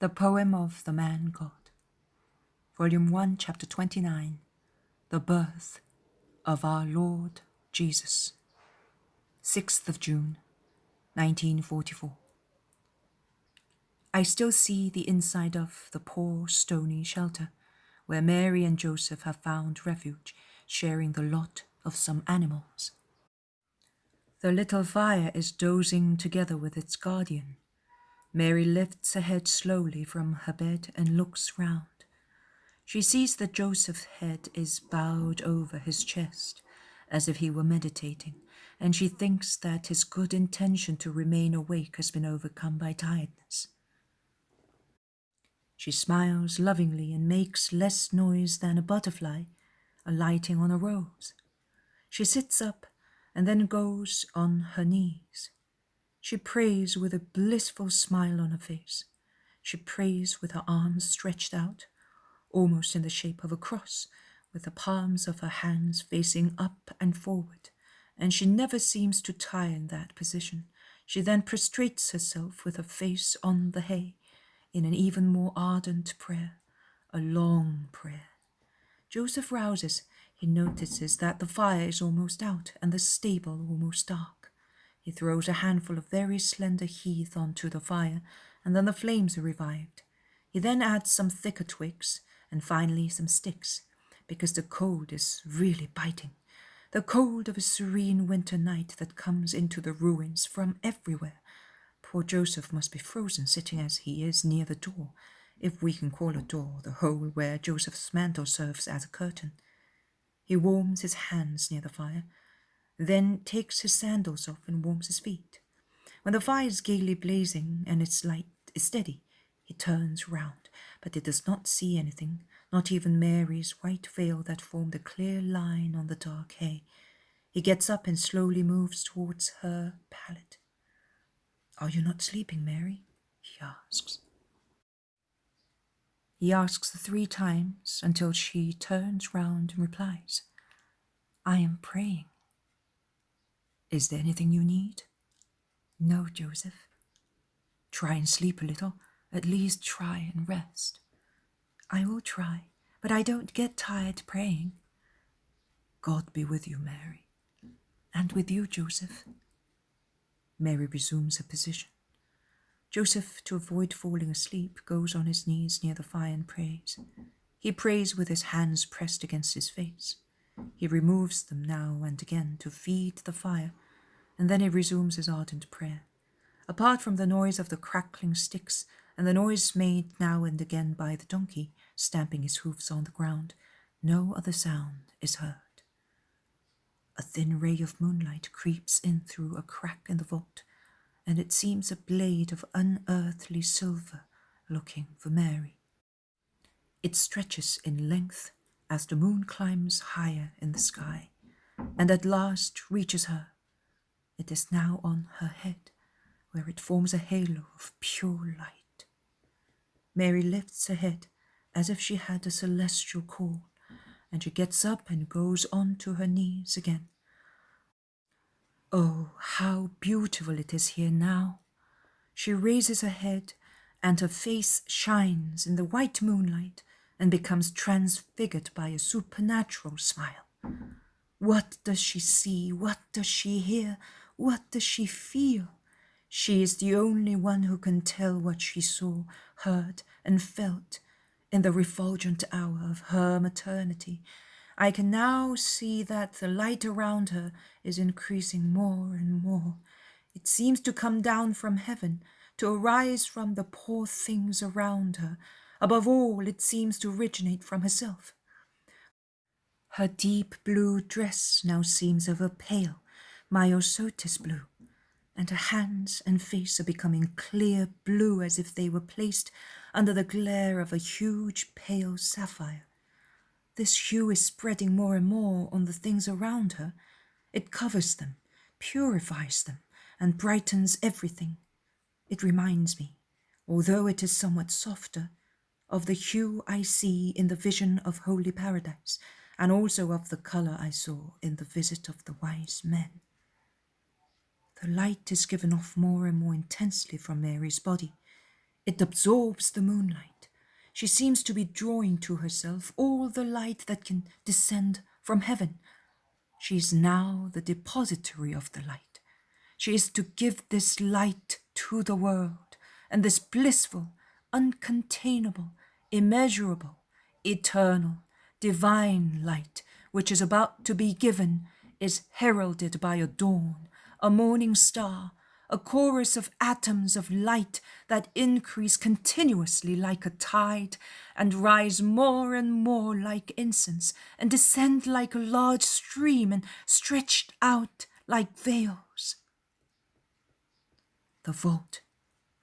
The Poem of the Man God, Volume 1, Chapter 29, The Birth of Our Lord Jesus, 6th of June, 1944. I still see the inside of the poor stony shelter where Mary and Joseph have found refuge, sharing the lot of some animals. The little fire is dozing together with its guardian. Mary lifts her head slowly from her bed and looks round. She sees that Joseph's head is bowed over his chest, as if he were meditating, and she thinks that his good intention to remain awake has been overcome by tiredness. She smiles lovingly and makes less noise than a butterfly alighting on a rose. She sits up and then goes on her knees. She prays with a blissful smile on her face. She prays with her arms stretched out, almost in the shape of a cross, with the palms of her hands facing up and forward, and she never seems to tire in that position. She then prostrates herself with her face on the hay in an even more ardent prayer, a long prayer. Joseph rouses. He notices that the fire is almost out and the stable almost dark. He throws a handful of very slender heath onto the fire, and then the flames are revived. He then adds some thicker twigs, and finally some sticks, because the cold is really biting. The cold of a serene winter night that comes into the ruins from everywhere. Poor Joseph must be frozen sitting as he is near the door, if we can call a door the hole where Joseph's mantle serves as a curtain. He warms his hands near the fire, then takes his sandals off and warms his feet. When the fire is gaily blazing and its light is steady, he turns round, but he does not see anything, not even Mary's white veil that formed a clear line on the dark hay. He gets up and slowly moves towards her pallet. "Are you not sleeping, Mary?" he asks. He asks 3 times until she turns round and replies, "I am praying." "Is there anything you need?" "No, Joseph." "Try and sleep a little. At least try and rest." "I will try, but I don't get tired praying." "God be with you, Mary." "And with you, Joseph." Mary resumes her position. Joseph, to avoid falling asleep, goes on his knees near the fire and prays. He prays with his hands pressed against his face. He removes them now and again to feed the fire, and then he resumes his ardent prayer. Apart from the noise of the crackling sticks and the noise made now and again by the donkey stamping his hoofs on the ground, no other sound is heard. A thin ray of moonlight creeps in through a crack in the vault, and it seems a blade of unearthly silver looking for Mary. It stretches in length as the moon climbs higher in the sky, and at last reaches her. It is now on her head, where it forms a halo of pure light. Mary lifts her head as if she had a celestial call, and she gets up and goes on to her knees again. Oh, how beautiful it is here now! She raises her head, and her face shines in the white moonlight and becomes transfigured by a supernatural smile. What does she see? What does she hear? What does she feel? She is the only one who can tell what she saw, heard, and felt in the refulgent hour of her maternity. I can now see that the light around her is increasing more and more. It seems to come down from heaven, to arise from the poor things around her. Above all, it seems to originate from herself. Her deep blue dress now seems of a pale, myosotis blue, and her hands and face are becoming clear blue as if they were placed under the glare of a huge pale sapphire. This hue is spreading more and more on the things around her. It covers them, purifies them, and brightens everything. It reminds me, although it is somewhat softer, of the hue I see in the vision of Holy Paradise, and also of the colour I saw in the visit of the wise men. The light is given off more and more intensely from Mary's body. It absorbs the moonlight. She seems to be drawing to herself all the light that can descend from heaven. She is now the depository of the light. She is to give this light to the world, and this blissful, uncontainable, immeasurable, eternal, divine light, which is about to be given, is heralded by a dawn, a morning star, a chorus of atoms of light that increase continuously like a tide, and rise more and more like incense, and descend like a large stream, and stretched out like veils. The vault,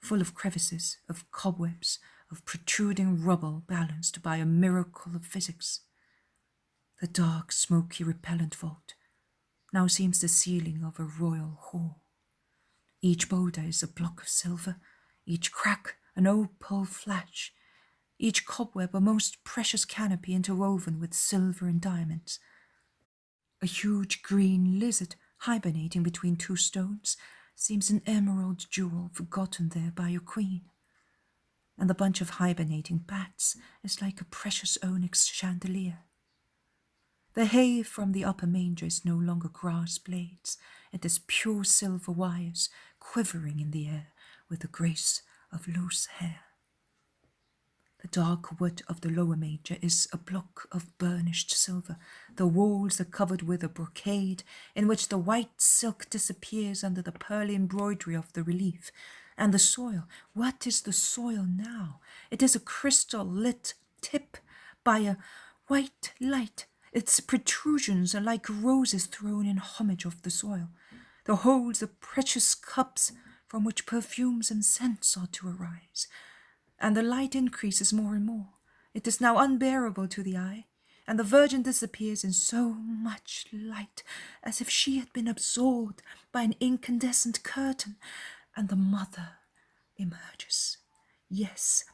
full of crevices, of cobwebs, of protruding rubble balanced by a miracle of physics. The dark, smoky, repellent vault now seems the ceiling of a royal hall. Each boulder is a block of silver, each crack an opal flash, each cobweb a most precious canopy interwoven with silver and diamonds. A huge green lizard hibernating between two stones seems an emerald jewel forgotten there by a queen, and the bunch of hibernating bats is like a precious onyx chandelier. The hay from the upper manger is no longer grass blades, it is pure silver wires quivering in the air with the grace of loose hair. The dark wood of the lower manger is a block of burnished silver. The walls are covered with a brocade in which the white silk disappears under the pearly embroidery of the relief. And the soil, what is the soil now? It is a crystal lit tip by a white light. Its protrusions are like roses thrown in homage of the soil. The holes are precious cups from which perfumes and scents are to arise. And the light increases more and more. It is now unbearable to the eye, and the Virgin disappears in so much light, as if she had been absorbed by an incandescent curtain, and the Mother emerges. Yes,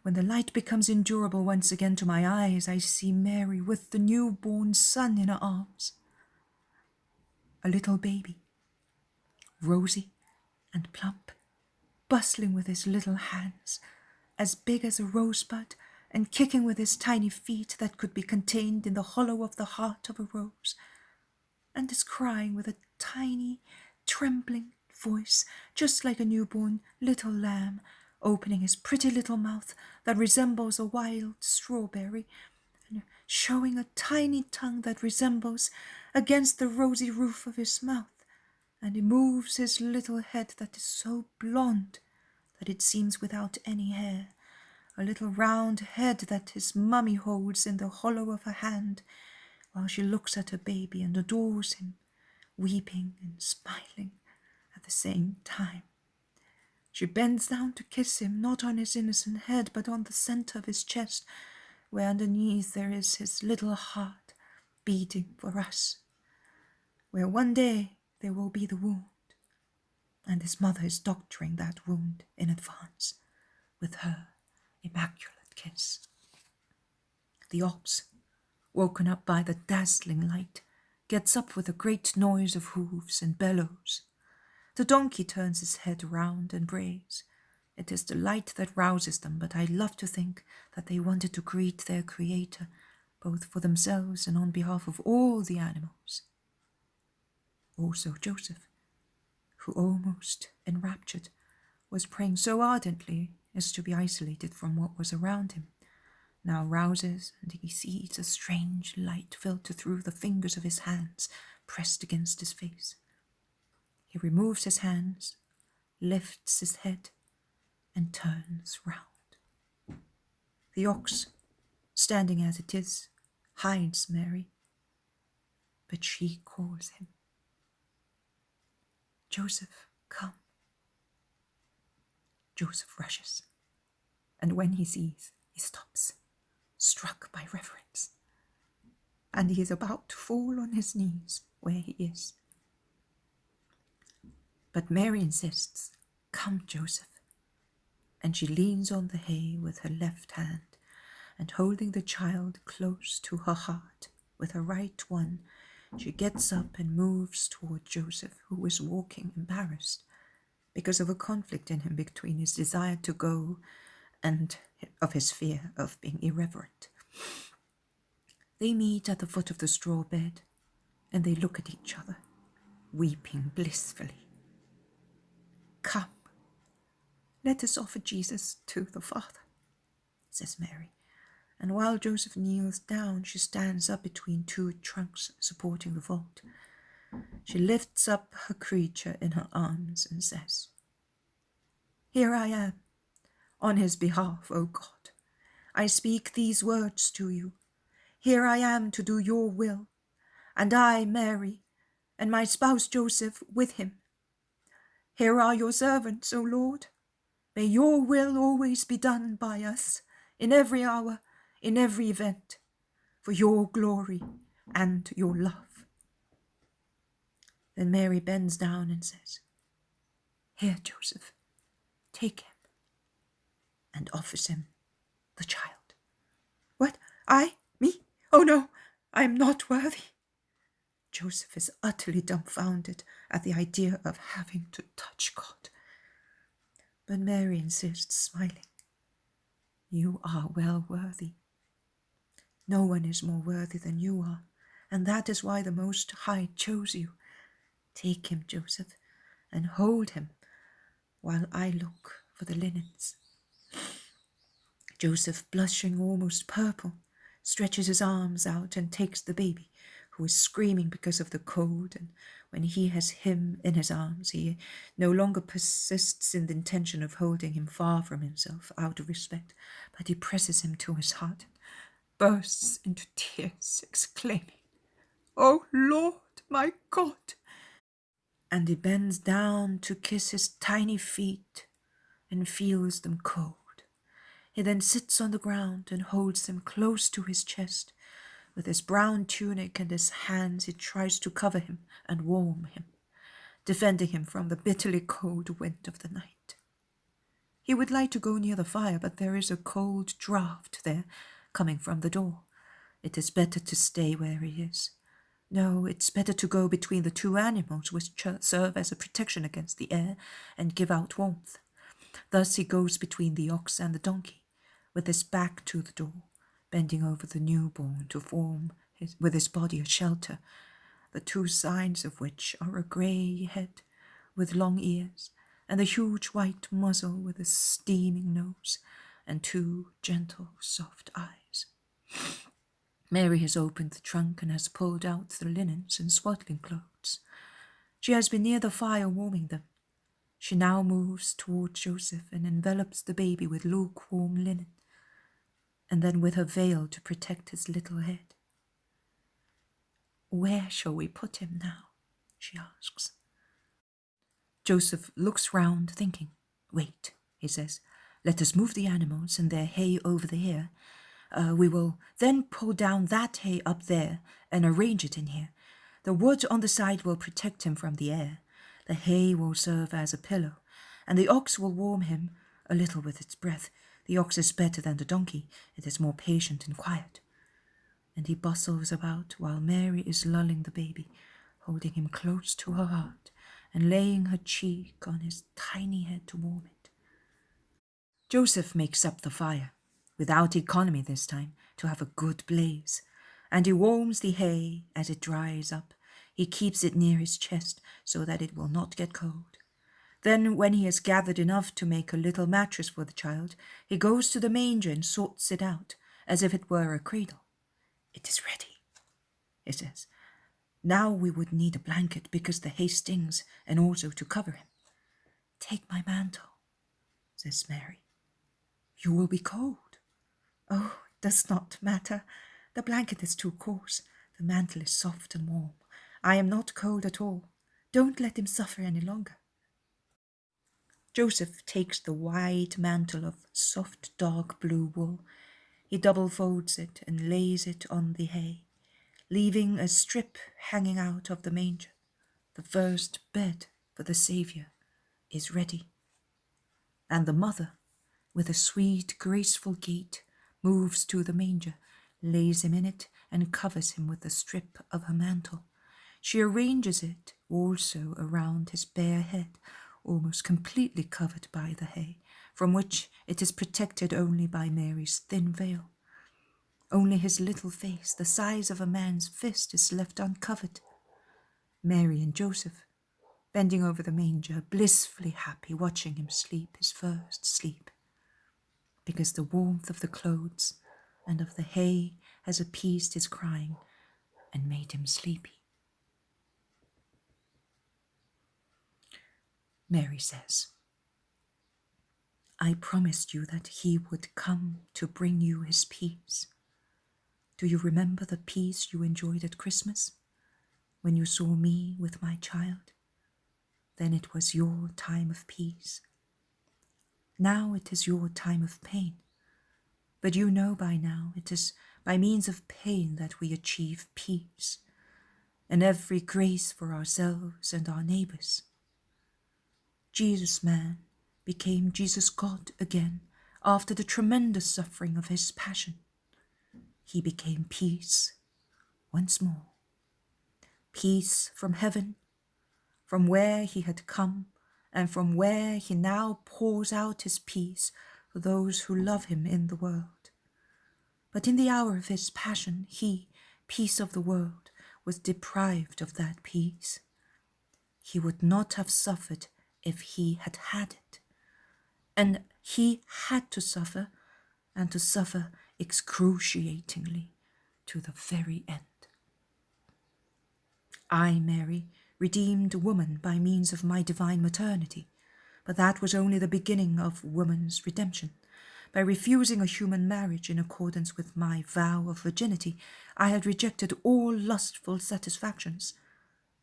when the light becomes endurable once again to my eyes, I see Mary with the newborn Son in her arms. A little baby, rosy and plump, bustling with his little hands, as big as a rosebud, and kicking with his tiny feet that could be contained in the hollow of the heart of a rose, and is crying with a tiny, trembling voice, just like a newborn little lamb, opening his pretty little mouth that resembles a wild strawberry, and showing a tiny tongue that resembles against the rosy roof of his mouth, and he moves his little head that is so blonde that it seems without any hair, a little round head that his mummy holds in the hollow of her hand, while she looks at her baby and adores him, weeping and smiling at the same time. She bends down to kiss him, not on his innocent head, but on the center of his chest, where underneath there is his little heart beating for us, where one day there will be the wound, and his mother is doctoring that wound in advance with her immaculate kiss. The ox, woken up by the dazzling light, gets up with a great noise of hooves and bellows. The donkey turns his head round and brays. It is the light that rouses them, but I love to think that they wanted to greet their Creator, both for themselves and on behalf of all the animals. Also Joseph, who, almost enraptured, was praying so ardently as to be isolated from what was around him, now rouses, and he sees a strange light filter through the fingers of his hands pressed against his face. He removes his hands, lifts his head, and turns round. The ox, standing as it is, hides Mary, but she calls him. Joseph, come. Joseph rushes, and when he sees, he stops, struck by reverence, and he is about to fall on his knees where he is. But Mary insists, come, Joseph, and she leans on the hay with her left hand, and holding the child close to her heart with her right one, she gets up and moves toward Joseph, who is walking embarrassed. because of a conflict in him between his desire to go and of his fear of being irreverent. They meet at the foot of the straw bed, and they look at each other, weeping blissfully. "Come, let us offer Jesus to the Father," says Mary, and while Joseph kneels down, she stands up between two trunks supporting the vault. She lifts up her creature in her arms and says, "Here I am, on his behalf, O God. I speak these words to you. Here I am to do your will, and I, Mary, and my spouse Joseph with him. Here are your servants, O Lord. May your will always be done by us, in every hour, in every event, for your glory and your love." Then Mary bends down and says, "Here, Joseph, take him," and offers him the child. "What? I? Me? Oh no, I am not worthy." Joseph is utterly dumbfounded at the idea of having to touch God. But Mary insists, smiling, "You are well worthy. No one is more worthy than you are, and that is why the Most High chose you. Take him, Joseph, and hold him while I look for the linens." Joseph, blushing almost purple, stretches his arms out and takes the baby, who is screaming because of the cold, and when he has him in his arms, he no longer persists in the intention of holding him far from himself out of respect, but he presses him to his heart and bursts into tears, exclaiming, "Oh Lord, my God!" And he bends down to kiss his tiny feet and feels them cold. He then sits on the ground and holds him close to his chest. With his brown tunic and his hands, he tries to cover him and warm him, defending him from the bitterly cold wind of the night. He would like to go near the fire, but there is a cold draught there coming from the door. It is better to stay where he is. No, it's better to go between the two animals, which serve as a protection against the air and give out warmth. Thus he goes between the ox and the donkey, with his back to the door, bending over the newborn to form with his body a shelter, the two sides of which are a grey head with long ears, and a huge white muzzle with a steaming nose, and two gentle, soft eyes. Mary has opened the trunk and has pulled out the linens and swaddling clothes. She has been near the fire warming them. She now moves toward Joseph and envelops the baby with lukewarm linen, and then with her veil to protect his little head. "Where shall we put him now?" she asks. Joseph looks round, thinking. "Wait," he says. "Let us move the animals and their hay over here. We will then pull down that hay up there and arrange it in here. The wood on the side will protect him from the air. The hay will serve as a pillow, and the ox will warm him a little with its breath. The ox is better than the donkey. It is more patient and quiet." And he bustles about while Mary is lulling the baby, holding him close to her heart and laying her cheek on his tiny head to warm it. Joseph makes up the fire, without economy this time, to have a good blaze, and he warms the hay as it dries up. He keeps it near his chest so that it will not get cold. Then, when he has gathered enough to make a little mattress for the child, he goes to the manger and sorts it out, as if it were a cradle. "It is ready," he says. "Now we would need a blanket because the hay stings, and also to cover him." "Take my mantle," says Mary. "You will be cold." "Oh, it does not matter. The blanket is too coarse. The mantle is soft and warm. I am not cold at all. Don't let him suffer any longer." Joseph takes the wide mantle of soft dark blue wool. He double folds it and lays it on the hay, leaving a strip hanging out of the manger. The first bed for the Saviour is ready. And the mother, with a sweet, graceful gait, moves to the manger, lays him in it, and covers him with a strip of her mantle. She arranges it also around his bare head, almost completely covered by the hay, from which it is protected only by Mary's thin veil. Only his little face, the size of a man's fist, is left uncovered. Mary and Joseph, bending over the manger, blissfully happy, watching him sleep his first sleep, because the warmth of the clothes and of the hay has appeased his crying and made him sleepy. Mary says, "I promised you that he would come to bring you his peace. Do you remember the peace you enjoyed at Christmas, when you saw me with my child? Then it was your time of peace. Now it is your time of pain. But you know by now it is by means of pain that we achieve peace, and every grace for ourselves and our neighbors. Jesus man became Jesus God again after the tremendous suffering of his passion. He became peace once more. Peace from heaven, from where he had come, and from where he now pours out his peace for those who love him in the world. But in the hour of his passion, he, peace of the world, was deprived of that peace. He would not have suffered if he had had it. And he had to suffer, and to suffer excruciatingly to the very end. I, Mary, redeemed woman by means of my divine maternity, but that was only the beginning of woman's redemption. By refusing a human marriage in accordance with my vow of virginity, I had rejected all lustful satisfactions,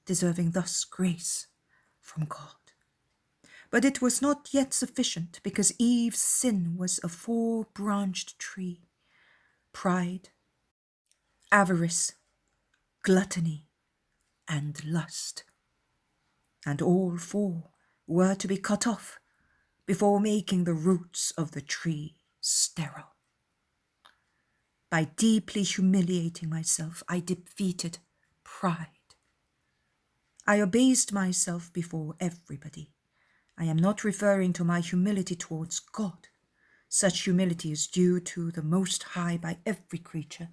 deserving thus grace from God. But it was not yet sufficient, because Eve's sin was a four-branched tree: pride, avarice, gluttony, and lust. And all four were to be cut off before making the roots of the tree sterile. By deeply humiliating myself, I defeated pride. I abased myself before everybody. I am not referring to my humility towards God. Such humility is due to the Most High by every creature.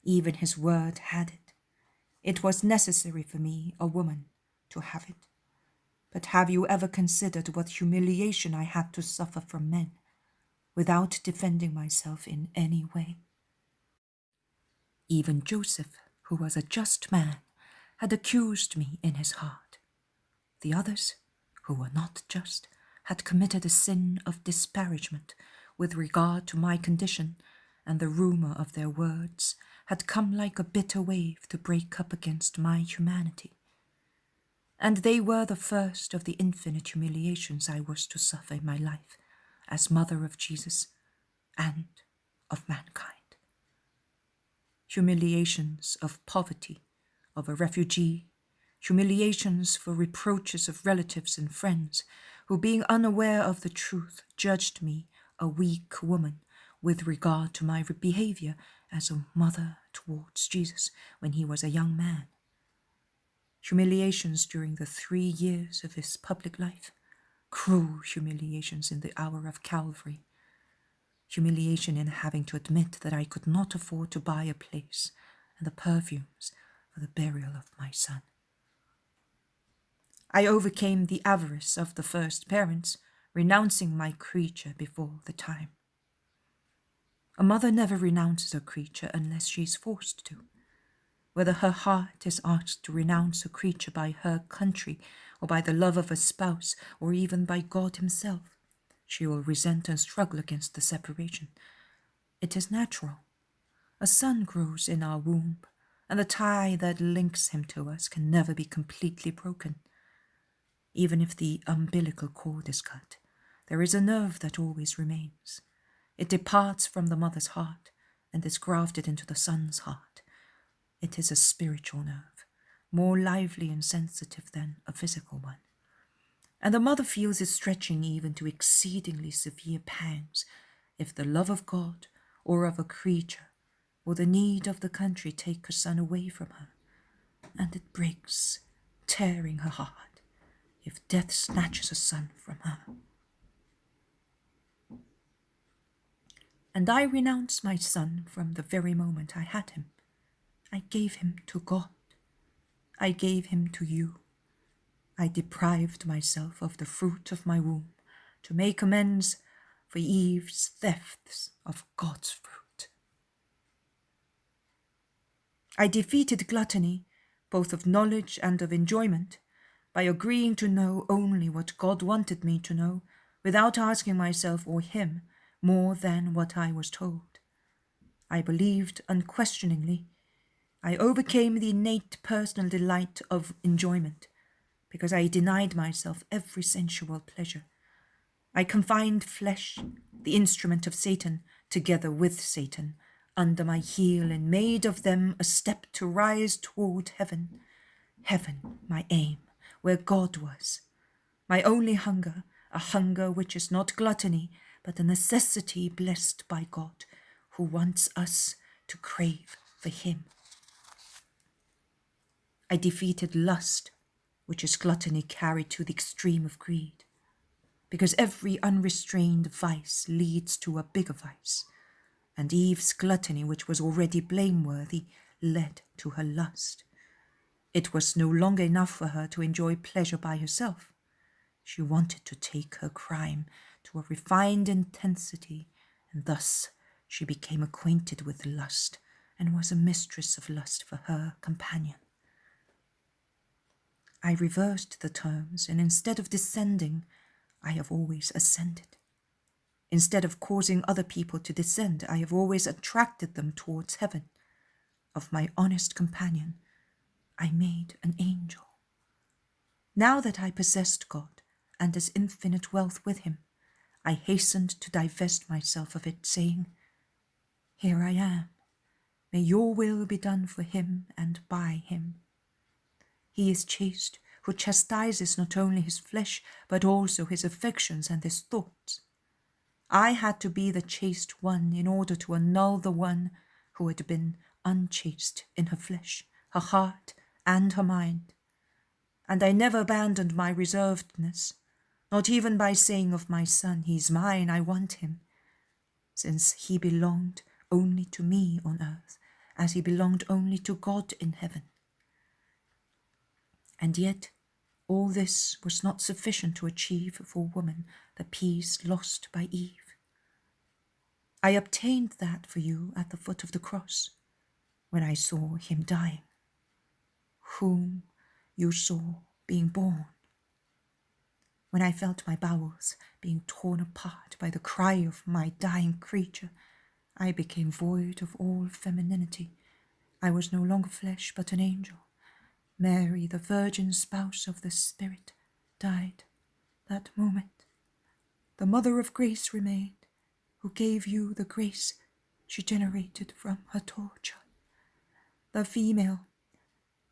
Even his word had it. It was necessary for me, a woman, to have it. But have you ever considered what humiliation I had to suffer from men, without defending myself in any way? Even Joseph, who was a just man, had accused me in his heart. The others, who were not just, had committed a sin of disparagement with regard to my condition, and the rumour of their words had come like a bitter wave to break up against my humanity. And they were the first of the infinite humiliations I was to suffer in my life, as mother of Jesus and of mankind. Humiliations of poverty, of a refugee, humiliations for reproaches of relatives and friends, who, being unaware of the truth, judged me a weak woman with regard to my behavior as a mother towards Jesus when he was a young man. Humiliations during the 3 years of his public life, cruel humiliations in the hour of Calvary, humiliation in having to admit that I could not afford to buy a place and the perfumes for the burial of my son. I overcame the avarice of the first parents, renouncing my creature before the time. A mother never renounces her creature unless she is forced to. Whether her heart is asked to renounce a creature by her country, or by the love of a spouse, or even by God himself, she will resent and struggle against the separation. It is natural. A son grows in our womb, and the tie that links him to us can never be completely broken. Even if the umbilical cord is cut, there is a nerve that always remains. It departs from the mother's heart and is grafted into the son's heart. It is a spiritual nerve, more lively and sensitive than a physical one. And the mother feels it stretching even to exceedingly severe pangs if the love of God or of a creature or the need of the country take her son away from her. And it breaks, tearing her heart, if death snatches a son from her. And I renounce my son from the very moment I had him. I gave him to God. I gave him to you. I deprived myself of the fruit of my womb to make amends for Eve's thefts of God's fruit. I defeated gluttony, both of knowledge and of enjoyment, by agreeing to know only what God wanted me to know, without asking myself or him more than what I was told. I believed unquestioningly. I overcame the innate personal delight of enjoyment, because I denied myself every sensual pleasure. I confined flesh, the instrument of Satan, together with Satan, under my heel, and made of them a step to rise toward heaven. Heaven, my aim, where God was. My only hunger, a hunger which is not gluttony, but a necessity blessed by God, who wants us to crave for him. I defeated lust, which is gluttony carried to the extreme of greed, because every unrestrained vice leads to a bigger vice, and Eve's gluttony, which was already blameworthy, led to her lust. It was no longer enough for her to enjoy pleasure by herself. She wanted to take her crime to a refined intensity, and thus she became acquainted with lust and was a mistress of lust for her companion. I reversed the terms, and instead of descending, I have always ascended. Instead of causing other people to descend, I have always attracted them towards heaven. Of my honest companion, I made an angel. Now that I possessed God and his infinite wealth with him, I hastened to divest myself of it, saying, "Here I am. May your will be done for him and by him. He is chaste, who chastises not only his flesh, but also his affections and his thoughts. I had to be the chaste one in order to annul the one who had been unchaste in her flesh, her heart, and her mind. And I never abandoned my reservedness, not even by saying of my son, 'He's mine, I want him,' since he belonged only to me on earth, as he belonged only to God in heaven. And yet, all this was not sufficient to achieve for woman the peace lost by Eve. I obtained that for you at the foot of the cross, when I saw him dying, whom you saw being born. When I felt my bowels being torn apart by the cry of my dying creature, I became void of all femininity. I was no longer flesh, but an angel. Mary, the virgin spouse of the Spirit, died that moment. The Mother of Grace remained, who gave you the grace she generated from her torture. The female,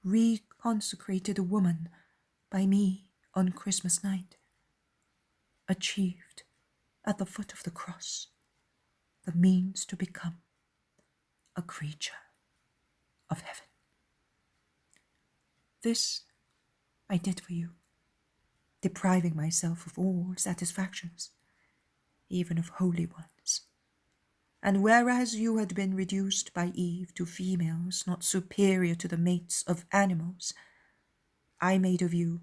reconsecrated woman by me on Christmas night, achieved at the foot of the cross the means to become a creature of heaven. This I did for you, depriving myself of all satisfactions, even of holy ones. And whereas you had been reduced by Eve to females not superior to the mates of animals, I made of you,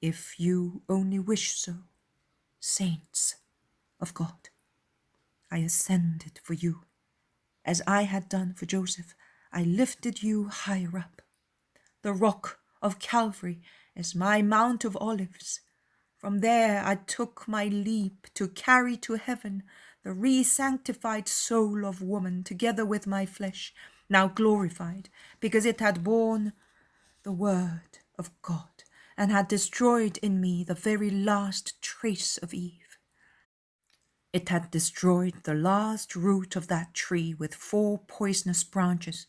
if you only wish so, saints of God. I ascended for you. As I had done for Joseph, I lifted you higher up. The rock of Calvary is my Mount of Olives. From there I took my leap to carry to heaven the re-sanctified soul of woman together with my flesh, now glorified, because it had borne the word of God and had destroyed in me the very last trace of Eve. It had destroyed the last root of that tree with 4 poisonous branches,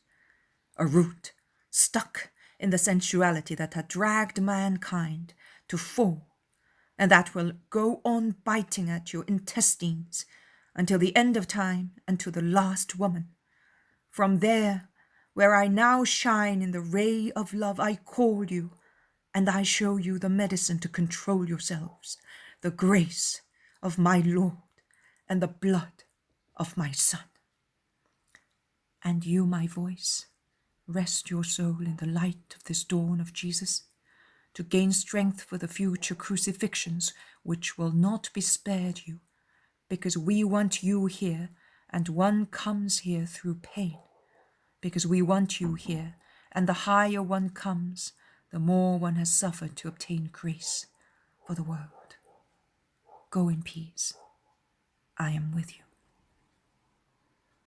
a root stuck in the sensuality that had dragged mankind to fall, and that will go on biting at your intestines until the end of time and to the last woman. From there, where I now shine in the ray of love, I call you and I show you the medicine to control yourselves, the grace of my Lord and the blood of my Son. And you, my voice, rest your soul in the light of this dawn of Jesus, to gain strength for the future crucifixions which will not be spared you, because we want you here, and one comes here through pain, because we want you here, and the higher one comes, the more one has suffered to obtain grace for the world. Go in peace. I am with you.